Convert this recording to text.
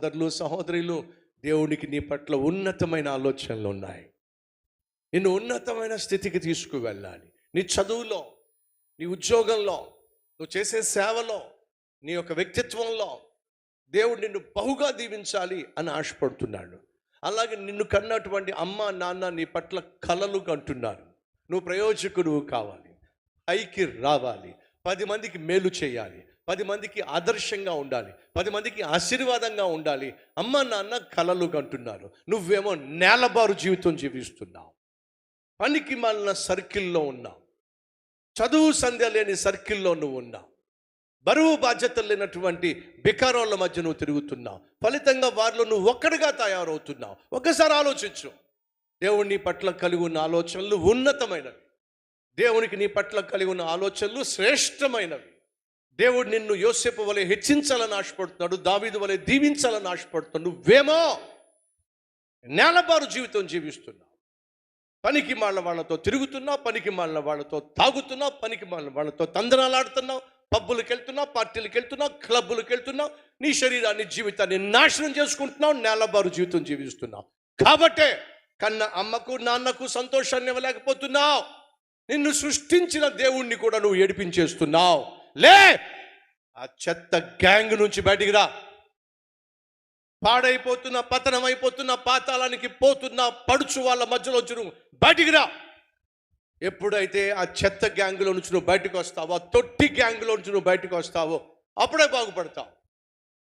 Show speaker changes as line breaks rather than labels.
సహోదరులు సహోదరులు, దేవునికి నీ పట్ల ఉన్నతమైన ఆలోచనలు ఉన్నాయి. నిన్ను ఉన్నతమైన స్థితికి తీసుకువెళ్ళాలి. నీ చదువులో, నీ ఉద్యోగంలో, నువ్వు చేసే సేవలో, నీ యొక్క వ్యక్తిత్వంలో దేవుడు నిన్ను బహుగా దీవించాలి అని ఆశపడుతున్నాడు. అలాగే నిన్ను కన్నటువంటి అమ్మ నాన్న నీ పట్ల కలలు కంటున్నారు. నువ్వు ప్రయోజకుడు కావాలి, పైకి రావాలి, 10 మందికి మేలు చేయాలి, 10 మందికి ఆదర్శంగా ఉండాలి, 10 మందికి ఆశీర్వాదంగా ఉండాలి. అమ్మ నాన్న కలలు కంటున్నారు. నువ్వేమో నేలబారు జీవితం జీవిస్తున్నావు. పనికి మాలిన సర్కిల్లో ఉన్నావు. చదువు సంధ్య లేని సర్కిల్లో నువ్వు ఉన్నావు. బరువు బాధ్యతలు లేనటువంటి బికారోళ్ళ మధ్య నువ్వు తిరుగుతున్నావు. ఫలితంగా వారిలో నువ్వు ఒక్కడిగా తయారవుతున్నావు. ఒకసారి ఆలోచించు. దేవుడు నీ పట్ల కలిగి ఉన్న ఆలోచనలు ఉన్నతమైనవి. దేవునికి నీ పట్ల కలిగి ఉన్న ఆలోచనలు శ్రేష్టమైనవి. దేవుడు నిన్ను యోసేపు వలె హెచ్చించాలని ఆశపడుతున్నాడు, దావీదు వలె దీవించాలని ఆశపడుతున్నాడు. నువ్వేమో నేలబారు జీవితం జీవిస్తున్నావు. పనికి మాలిన వాళ్ళతో తిరుగుతున్నావు, పనికి మాలిన వాళ్ళతో తాగుతున్నావు, పనికి మాలిన వాళ్ళతో తందనాలాడుతున్నావు, పబ్బులకు వెళ్తున్నావు, పార్టీలకు వెళ్తున్నావు, క్లబ్బులకు వెళ్తున్నావు, నీ శరీరాన్ని జీవితాన్ని నాశనం చేసుకుంటున్నావు, నేలబారు జీవితం జీవిస్తున్నావు. కాబట్టే కన్న అమ్మకు నాన్నకు సంతోషాన్ని ఇవ్వలేకపోతున్నావు. నిన్ను సృష్టించిన దేవుణ్ణి కూడా నువ్వు ఏడిపించేస్తున్నావు. లే, ఆ చెత్త గ్యాంగ్ నుంచి బయటికి రా. పాడైపోతున్న, పతనమైపోతున్న, పాతాళానికి పోతున్న పడుచు వాళ్ళ మధ్యలో నువ్వు బయటికి రా. ఎప్పుడైతే ఆ చెత్త గ్యాంగ్లో నుంచి నువ్వు బయటకు వస్తావో, తొట్టి గ్యాంగ్లో నుంచి నువ్వు బయటకు వస్తావో, అప్పుడే బాగుపడతావు.